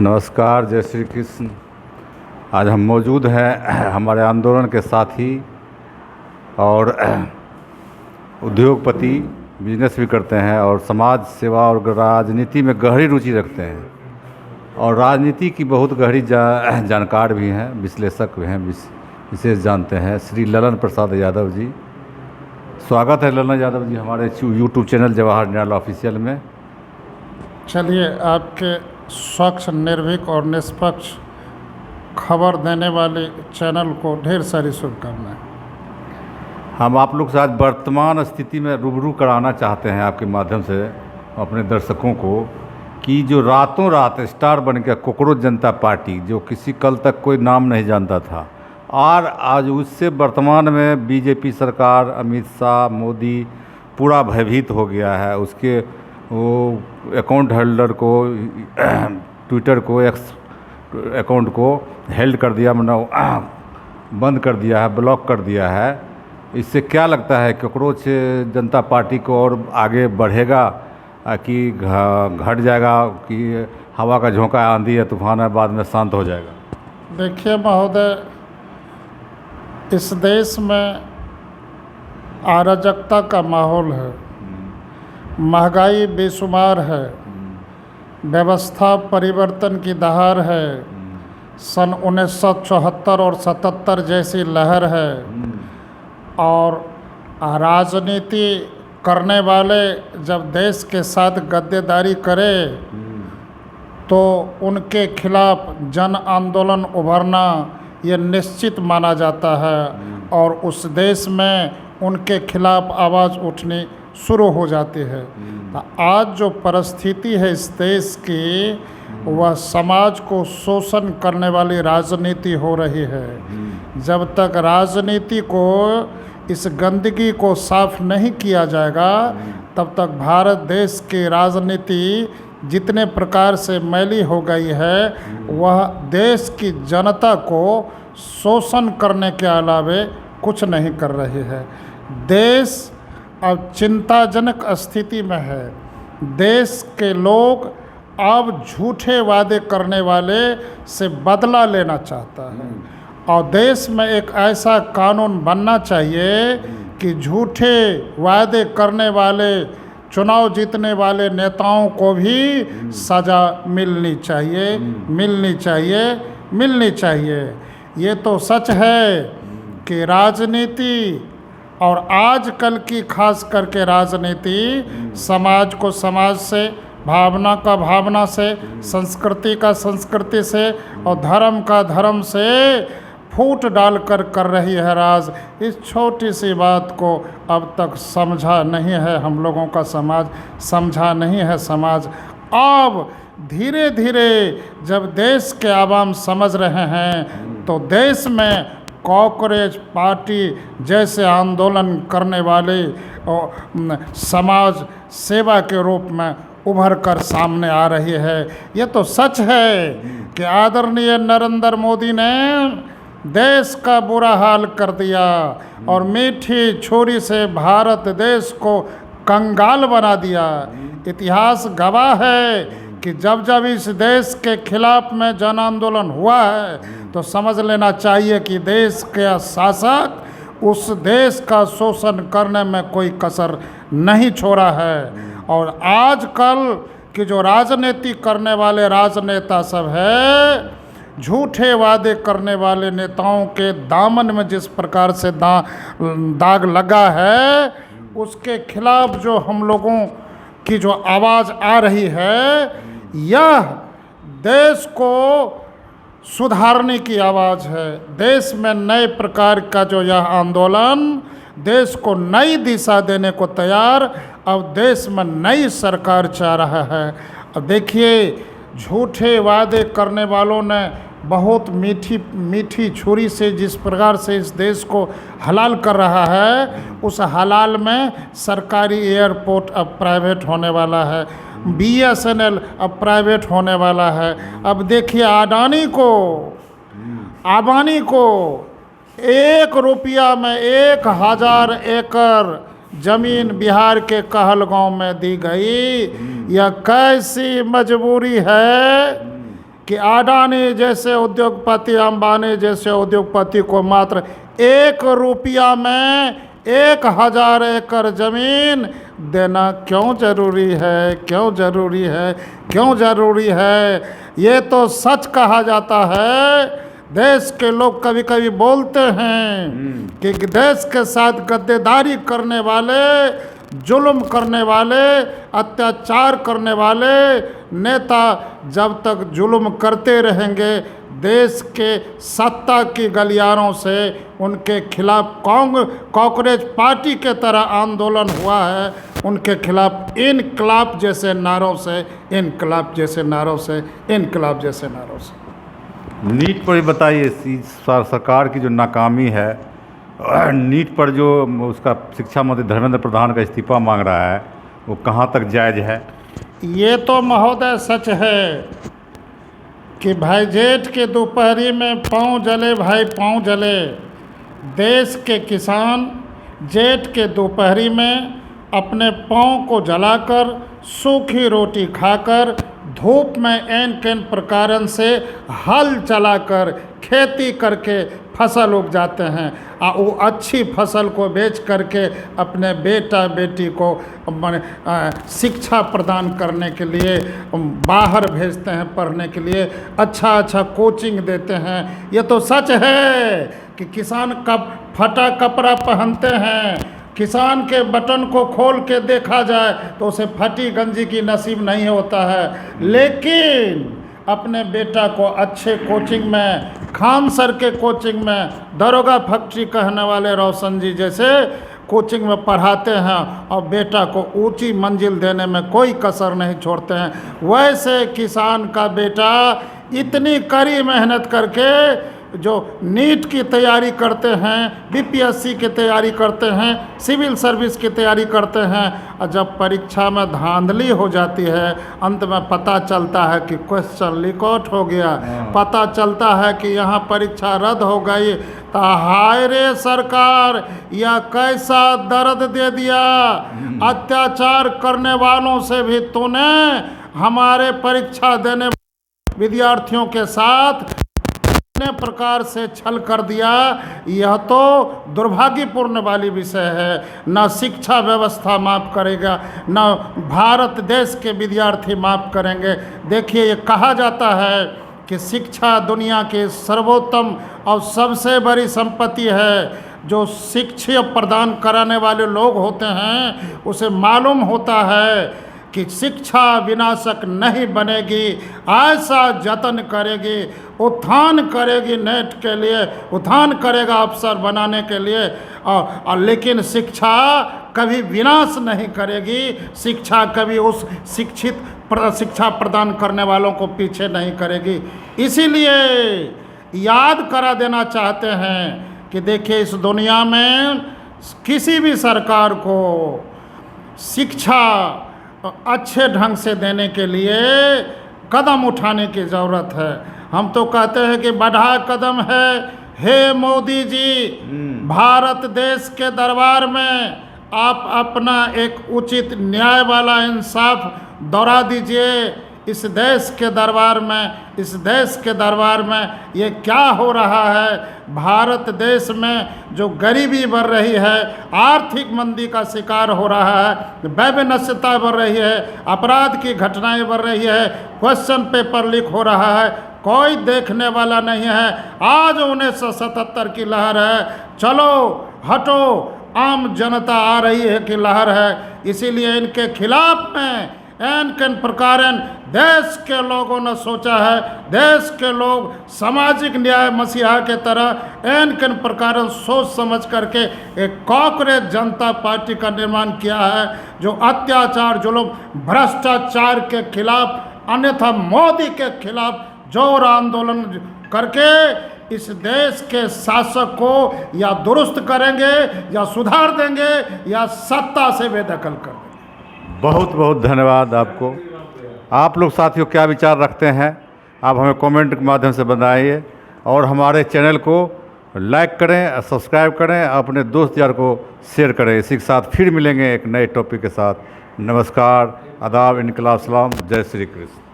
नमस्कार, जय श्री कृष्ण। आज हम मौजूद हैं हमारे आंदोलन के साथी और उद्योगपति, बिजनेस भी करते हैं और समाज सेवा और राजनीति में गहरी रुचि रखते हैं और राजनीति की बहुत गहरी जानकार भी हैं, विश्लेषक भी हैं, विशेष जानते हैं, श्री ललन प्रसाद यादव जी। स्वागत है ललन यादव जी हमारे यूट्यूब चैनल जवाहर निराला ऑफिशियल में। चलिए, आपके स्वच्छ, निर्भीक और निष्पक्ष खबर देने वाले चैनल को ढेर सारी शुभकामनाएं। हम आप लोग से आज वर्तमान स्थिति में रूबरू कराना चाहते हैं आपके माध्यम से अपने दर्शकों को कि जो रातों रात स्टार बन गया कॉकरोच जनता पार्टी, जो किसी कल तक कोई नाम नहीं जानता था, और आज उससे वर्तमान में बीजेपी सरकार, अमित शाह, मोदी पूरा भयभीत हो गया है। उसके वो अकाउंट होल्डर को, ट्विटर को, एक्स अकाउंट को हेल्ड कर दिया, मतलब बंद कर दिया है, ब्लॉक कर दिया है। इससे क्या लगता है कॉकरोच जनता पार्टी को और आगे बढ़ेगा कि घट जाएगा, कि हवा का झोंका, आंधी है, तूफान है, बाद में शांत हो जाएगा? देखिए महोदय, इस देश में अराजकता का माहौल है, महंगाई बेशुमार है, व्यवस्था परिवर्तन की दहार है, सन 1974 और 77 जैसी लहर है, और राजनीति करने वाले जब देश के साथ गद्दारी करे तो उनके खिलाफ जन आंदोलन उभरना ये निश्चित माना जाता है और उस देश में उनके खिलाफ आवाज़ उठनी शुरू हो जाती है। तो आज जो परिस्थिति है इस देश की, वह समाज को शोषण करने वाली राजनीति हो रही है। जब तक राजनीति को, इस गंदगी को साफ नहीं किया जाएगा, तब तक भारत देश की राजनीति जितने प्रकार से मैली हो गई है, वह देश की जनता को शोषण करने के अलावे कुछ नहीं कर रही है। देश अब चिंताजनक स्थिति में है। देश के लोग अब झूठे वादे करने वाले से बदला लेना चाहता है और देश में एक ऐसा कानून बनना चाहिए कि झूठे वादे करने वाले, चुनाव जीतने वाले नेताओं को भी सज़ा मिलनी चाहिए, मिलनी चाहिए, मिलनी चाहिए। ये तो सच है कि राजनीति, और आजकल की खास करके राजनीति, समाज को समाज से, भावना का भावना से, संस्कृति का संस्कृति से और धर्म का धर्म से फूट डालकर कर रही है राज। इस छोटी सी बात को अब तक समझा नहीं है हम लोगों का समाज, समझा नहीं है समाज। अब धीरे धीरे जब देश के आवाम समझ रहे हैं तो देश में कॉकरोच पार्टी जैसे आंदोलन करने वाले और समाज सेवा के रूप में उभर कर सामने आ रही है। ये तो सच है कि आदरणीय नरेंद्र मोदी ने देश का बुरा हाल कर दिया और मीठी छुरी से भारत देश को कंगाल बना दिया। इतिहास गवाह है कि जब जब इस देश के खिलाफ में जन आंदोलन हुआ है तो समझ लेना चाहिए कि देश के शासक उस देश का शोषण करने में कोई कसर नहीं छोड़ा है। और आजकल की जो राजनीति करने वाले राजनेता सब है, झूठे वादे करने वाले नेताओं के दामन में जिस प्रकार से दाग लगा है, उसके खिलाफ जो हम लोगों की जो आवाज़ आ रही है, यह देश को सुधारने की आवाज़ है। देश में नए प्रकार का जो यह आंदोलन देश को नई दिशा देने को तैयार, अब देश में नई सरकार चाह रहा है। अब देखिए, झूठे वादे करने वालों ने बहुत मीठी मीठी छुरी से जिस प्रकार से इस देश को हलाल कर रहा है, उस हलाल में सरकारी एयरपोर्ट अब प्राइवेट होने वाला है, BSNL अब प्राइवेट होने वाला है। अब देखिए, अडानी को 1 रुपया में 1000 एकड़ जमीन बिहार के कहलगांव में दी गई। यह कैसी मजबूरी है कि अडानी जैसे उद्योगपति, अंबानी जैसे उद्योगपति को मात्र 1 रुपया में 1000 एकड़ ज़मीन देना क्यों ज़रूरी है, क्यों ज़रूरी है, क्यों ज़रूरी है? ये तो सच कहा जाता है। देश के लोग कभी कभी बोलते हैं कि देश के साथ गद्दारी करने वाले, जुल्म करने वाले, अत्याचार करने वाले नेता जब तक जुल्म करते रहेंगे, देश के सत्ता की गलियारों से उनके खिलाफ कांग्रेस पार्टी के तरह आंदोलन हुआ है, उनके खिलाफ इनकलाब जैसे नारों से, इनकलाब जैसे नारों से, इनकलाब जैसे नारों से। नीट पर भी बताइए, सरकार की जो नाकामी है, नीट पर जो उसका शिक्षा मंत्री धर्मेंद्र प्रधान का इस्तीफा मांग रहा है, वो कहाँ तक जायज़ है? ये तो महोदय सच है कि भाई जेठ के दोपहरी में पाँव जले, भाई पाँव जले। देश के किसान जेठ के दोपहरी में अपने पाँव को जलाकर, सूखी रोटी खाकर, धूप में एन कैन प्रकारन से हल चलाकर खेती करके फसल उपजाते हैं, और वो अच्छी फसल को बेच करके अपने बेटा बेटी को शिक्षा प्रदान करने के लिए बाहर भेजते हैं पढ़ने के लिए, अच्छा अच्छा कोचिंग देते हैं। ये तो सच है कि किसान फटा कपड़ा पहनते हैं, किसान के बटन को खोल के देखा जाए तो उसे फटी गंजी की नसीब नहीं होता है, लेकिन अपने बेटा को अच्छे कोचिंग में, खान सर के कोचिंग में, दरोगा फैक्ट्री कहने वाले रोशन जी जैसे कोचिंग में पढ़ाते हैं और बेटा को ऊंची मंजिल देने में कोई कसर नहीं छोड़ते हैं। वैसे किसान का बेटा इतनी कड़ी मेहनत करके जो नीट की तैयारी करते हैं, बीपीएससी की तैयारी करते हैं, सिविल सर्विस की तैयारी करते हैं, और जब परीक्षा में धांधली हो जाती है, अंत में पता चलता है कि क्वेश्चन लीक आउट हो गया, पता चलता है कि यहाँ परीक्षा रद्द हो गई, तो हाय रे सरकार, यह कैसा दर्द दे दिया। अत्याचार करने वालों से भी तूने हमारे परीक्षा देने विद्यार्थियों के साथ प्रकार से छल कर दिया। यह तो दुर्भाग्यपूर्ण वाली विषय है। न शिक्षा व्यवस्था माफ़ करेगा, न भारत देश के विद्यार्थी माफ़ करेंगे। देखिए, ये कहा जाता है कि शिक्षा दुनिया की सर्वोत्तम और सबसे बड़ी संपत्ति है। जो शिक्षा प्रदान कराने वाले लोग होते हैं, उसे मालूम होता है कि शिक्षा विनाशक नहीं बनेगी, ऐसा जतन करेगी, उत्थान करेगी नेट के लिए, उत्थान करेगा अवसर बनाने के लिए, और लेकिन शिक्षा कभी विनाश नहीं करेगी। शिक्षा कभी उस शिक्षा प्रदान करने वालों को पीछे नहीं करेगी। इसीलिए याद करा देना चाहते हैं कि देखिए, इस दुनिया में किसी भी सरकार को शिक्षा अच्छे ढंग से देने के लिए कदम उठाने की ज़रूरत है। हम तो कहते हैं कि बढ़ा कदम है। हे मोदी जी, भारत देश के दरबार में आप अपना एक उचित न्याय वाला इंसाफ दोहरा दीजिए। इस देश के दरबार में ये क्या हो रहा है? भारत देश में जो गरीबी बढ़ रही है, आर्थिक मंदी का शिकार हो रहा है, वैभनस्यता बढ़ रही है, अपराध की घटनाएं बढ़ रही है, क्वेश्चन पेपर लीक हो रहा है, कोई देखने वाला नहीं है। आज 1977 की लहर है, चलो हटो, आम जनता आ रही है कि लहर है। इसीलिए इनके खिलाफ में एन किन प्रकार देश के लोगों ने सोचा है, देश के लोग सामाजिक न्याय मसीहा के तरह एन किन प्रकार सोच समझ करके एक कांग्रेस जनता पार्टी का निर्माण किया है, जो अत्याचार, जुल्म, भ्रष्टाचार के खिलाफ, अन्यथा मोदी के खिलाफ जोर आंदोलन करके इस देश के शासक को या दुरुस्त करेंगे, या सुधार देंगे, या सत्ता से बेदखल कर देंगे। बहुत बहुत धन्यवाद आपको। आप लोग साथियों क्या विचार रखते हैं, आप हमें कमेंट के माध्यम से बताइए, और हमारे चैनल को लाइक करें, सब्सक्राइब करें, अपने दोस्त यार को शेयर करें। इसी के साथ फिर मिलेंगे एक नए टॉपिक के साथ। नमस्कार, आदाब, इनकलाब, सलाम, जय श्री कृष्ण।